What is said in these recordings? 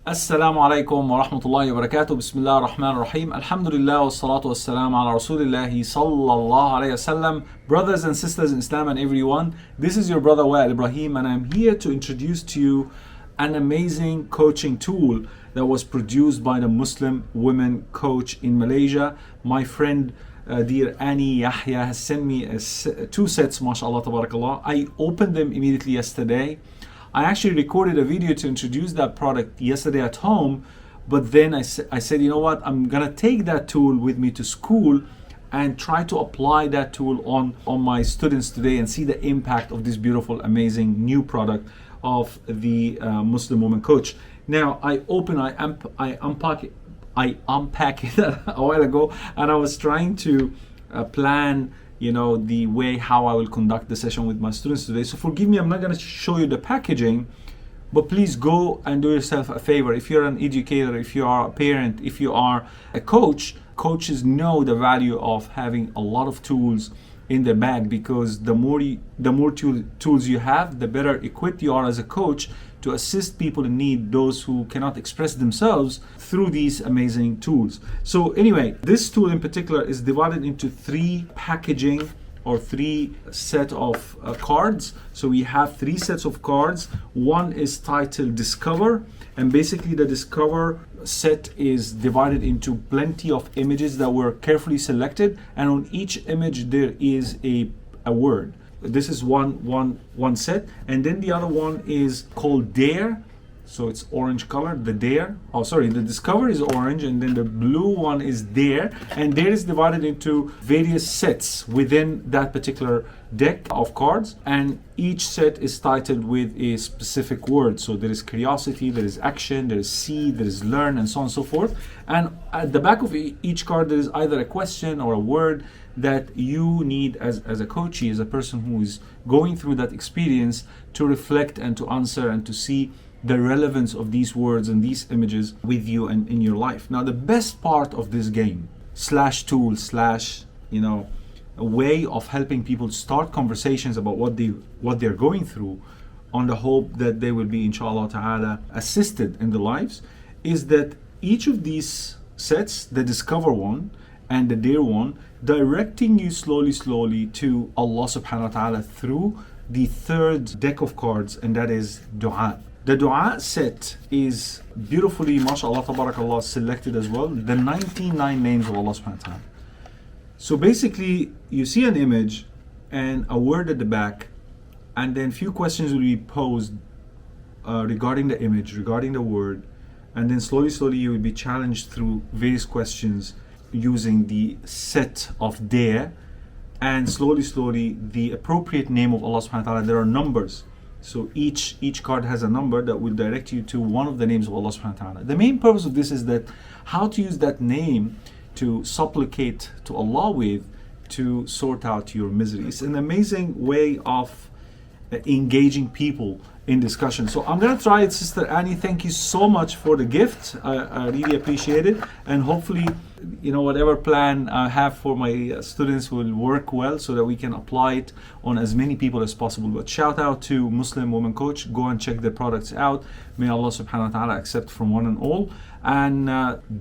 السلام عليكم ورحمة الله وبركاته. بسم الله الرحمن الرحيم. Alhamdulillah والصلاة والسلام على رسول الله صلى الله عليه وسلم. Brothers and sisters in Islam and everyone, this is your brother Wael Ibrahim, and I'm here to introduce to you an amazing coaching tool that was produced by the Muslim women coach in Malaysia. My friend dear Annie Yahaya has sent me two sets, mashallah tabarakallah. I opened them immediately yesterday. I actually recorded a video to introduce that product yesterday at home, but then I said, you know what, I'm gonna take that tool with me to school and try to apply that tool on my students today and see the impact of this beautiful, amazing new product of the Muslim woman coach. Now I unpack it a while ago, and I was trying to plan the way how I will conduct the session with my students today. So forgive me, I'm not going to show you the packaging, but please go and do yourself a favor. If you're an educator, if you are a parent, if you are a coach, coaches know the value of having a lot of tools in their bag, because the more tools you have, the better equipped you are as a coach to assist people in need, those who cannot express themselves, through these amazing tools. So anyway, this tool in particular is divided into three packaging or three set of cards. So we have three sets of cards. One is titled Discover, and basically the Discover set is divided into plenty of images that were carefully selected, and on each image there is a word. This is one set, and then the other one is called Dare. So it's orange color, the Dare. Oh, sorry, the Discover is orange, and then the blue one is Dare. And Dare is divided into various sets within that particular deck of cards, and each set is titled with a specific word. So there is curiosity, there is action, there is see, there is learn, and so on and so forth. And at the back of each card there is either a question or a word that you need as a coachee, as a person who is going through that experience, to reflect and to answer and to see the relevance of these words and these images with you and in your life. Now, the best part of this game slash tool slash a way of helping people start conversations about what they're going through, on the hope that they will be, inshallah ta'ala, assisted in their lives, is that each of these sets, the Discover one and the Dare one, directing you slowly to Allah subhanahu wa ta'ala through the third deck of cards, and that is Dua. The Dua set is beautifully, mashallah tabarakallah, selected as well, the 99 names of Allah subhanahu wa ta'ala. So basically you see an image and a word at the back, and then few questions will be posed regarding the image, regarding the word, and then slowly you will be challenged through various questions using the set of Dare, and slowly the appropriate name of Allah subhanahu wa ta'ala. There are numbers, so each card has a number that will direct you to one of the names of Allah subhanahu wa ta'ala. The main purpose of this is that how to use that name to supplicate to Allah with, to sort out your misery. It's an amazing way of engaging people in discussion. So I'm gonna try it. Sister Annie, thank you so much for the gift. I really appreciate it, and hopefully whatever plan I have for my students will work well, so that we can apply it on as many people as possible. But shout out to Muslim Woman Coach. Go and check their products out. May Allah subhanahu wa ta'ala accept from one and all. And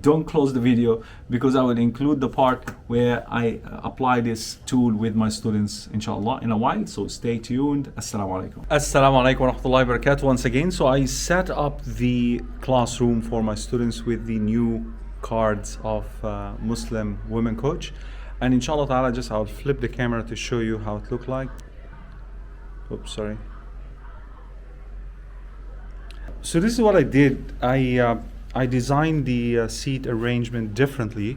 don't close the video, because I will include the part where I apply this tool with my students, inshallah, in a while. So stay tuned. Assalamu alaikum. Assalamu alaikum wa rahmatullahi wa barakatuh once again. So I set up the classroom for my students with the new cards of Muslim Women Coach, and inshallah ta'ala, I'll flip the camera to show you how it looked like. Oops, sorry. So this is what I did. I designed the seat arrangement differently,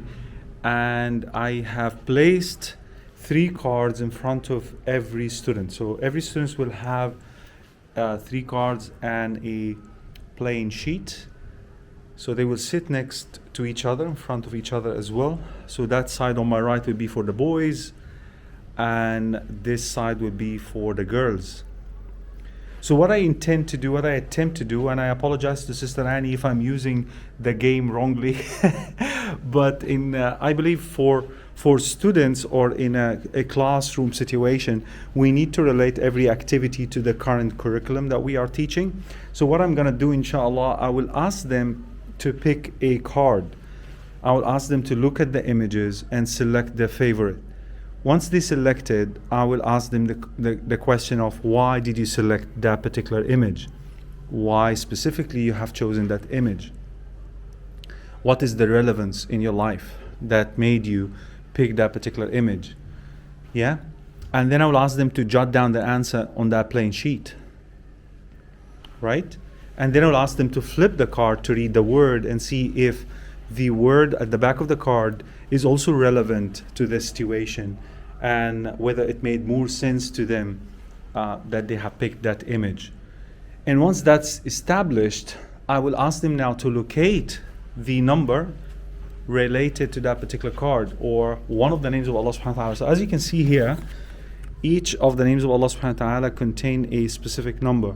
and I have placed three cards in front of every student. So every student will have three cards and a plain sheet. So they will sit next to each other, in front of each other as well. So that side on my right will be for the boys, and this side will be for the girls. So what I attempt to do, and I apologize to Sister Annie if I'm using the game wrongly, but I believe for for students or in a classroom situation, we need to relate every activity to the current curriculum that we are teaching. So what I'm going to do, inshallah, I will ask them to pick a card. I will ask them to look at the images and select their favorite. Once they selected, I will ask them the question of why did you select that particular image? Why specifically you have chosen that image? What is the relevance in your life that made you pick that particular image? Yeah? And then I will ask them to jot down the answer on that plain sheet. Right? And then I will ask them to flip the card to read the word and see if the word at the back of the card is also relevant to the situation and whether it made more sense to them that they have picked that image. And once that's established, I will ask them now to locate the number related to that particular card or one of the names of Allah subhanahu wa ta'ala. So as you can see here, each of the names of Allah subhanahu wa ta'ala contain a specific number.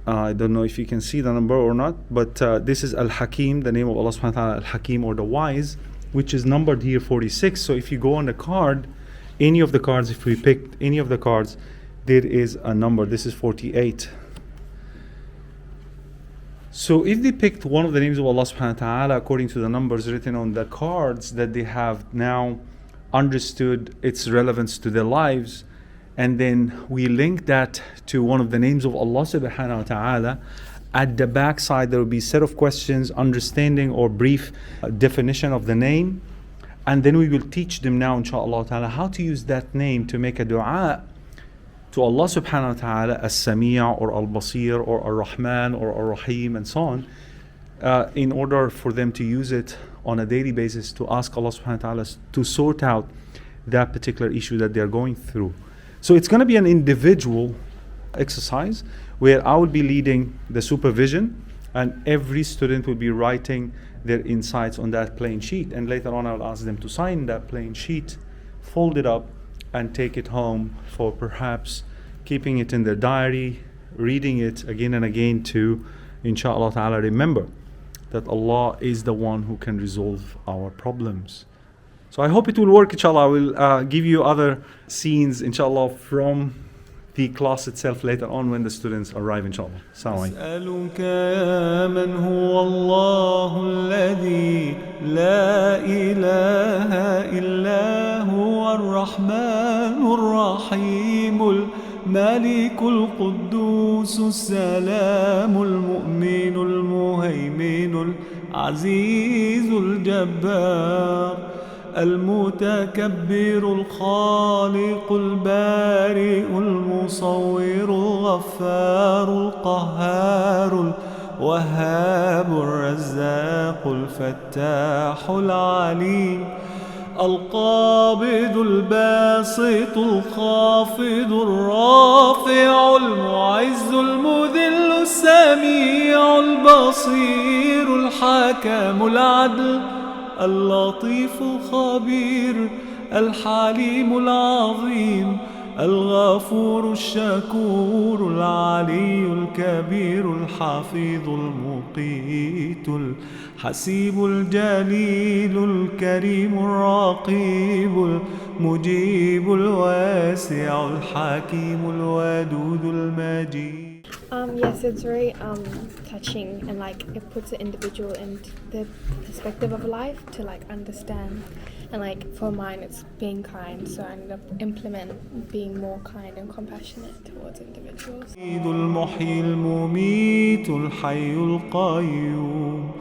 I don't know if you can see the number or not, but this is Al-Hakim, the name of Allah subhanahu wa ta'ala, Al-Hakim, or the wise, which is numbered here 46. So if you go on the card, any of the cards, if we picked any of the cards, there is a number. This is 48. So if they picked one of the names of Allah subhanahu wa ta'ala according to the numbers written on the cards, that they have now understood its relevance to their lives, and then we link that to one of the names of Allah subhanahu wa ta'ala, at the back side there will be a set of questions, understanding or brief definition of the name, and then we will teach them now inshallah ta'ala how to use that name to make a dua to Allah subhanahu wa ta'ala, as-Sami' or al-Basir or ar-Rahman or ar-Rahim and so on, in order for them to use it on a daily basis to ask Allah subhanahu wa ta'ala to sort out that particular issue that they're going through. So it's going to be an individual exercise where I will be leading the supervision and every student will be writing their insights on that plain sheet, and later on I will ask them to sign that plain sheet, fold it up and take it home for perhaps keeping it in their diary, reading it again and again to inshallah ta'ala remember that Allah is the one who can resolve our problems. So I hope it will work, inshallah. I will give you other scenes, inshallah, from the class itself later on when the students arrive, inshallah. Assalamu alaikum. أسألك يا من هو الله الذي لا إله إلا هو الرحمن الرحيم الملك القدوس السلام المؤمن المهيمن العزيز الجبار المتكبر الخالق البارئ المصور الغفار القهار الوهاب الرزاق الفتاح العليم القابض الباسط الخافض الرافع المعز المذل السميع البصير الحكم العدل اللطيف الخبير الحليم العظيم الغفور الشكور العلي الكبير الحفيظ المقيت الحسيب الجليل الكريم الرقيب المجيب الواسع الحكيم الودود المجيد. Yes, it's very touching, and like it puts the individual in the perspective of life to like understand. And like for mine, it's being kind, so I ended up implement being more kind and compassionate towards individuals. المحيي المميت الحي القيوم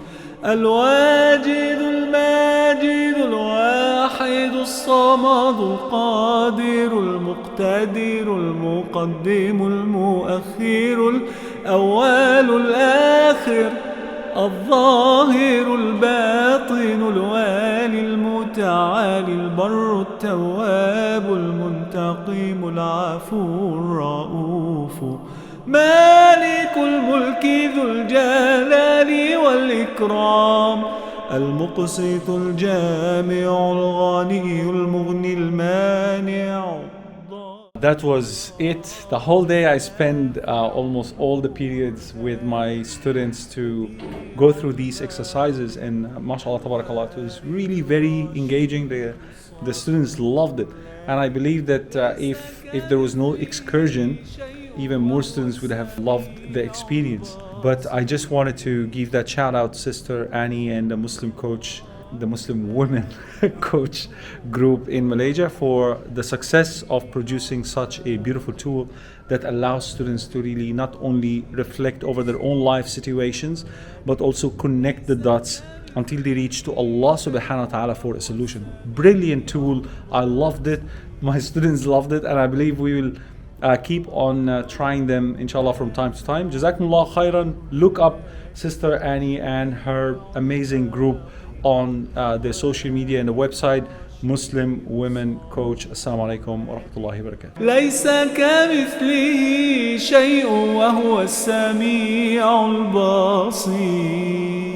الواجد الماجد الواحد الصمد القادر المقتدر المقدم المؤخر الأول الآخر الظاهر الباطن الوالي المتعالي البر التواب المنتقم العفو الرؤوف مالك الملك ذو الجلال والإكرام المقسط الجامع الغني المغني المانع That was it. The whole day I spent almost all the periods with my students to go through these exercises, and mashallah tabarakallah, it was really very engaging. The students loved it, and I believe that if there was no excursion, even more students would have loved the experience. But I just wanted to give that shout out to Sister Annie and the Muslim coach, the Muslim women coach group in Malaysia, for the success of producing such a beautiful tool that allows students to really not only reflect over their own life situations, but also connect the dots until they reach to Allah subhanahu wa ta'ala for a solution. Brilliant tool. I loved it. My students loved it, and I believe we will keep on trying them inshallah from time to time. Jazakumullah khairan. Look up Sister Annie and her amazing group on the social media and the website Muslim Women Coach. Assalamu alaikum wa rahmatullahi wa barakatuh. ليس كمثله شيء وهو السميع البصير.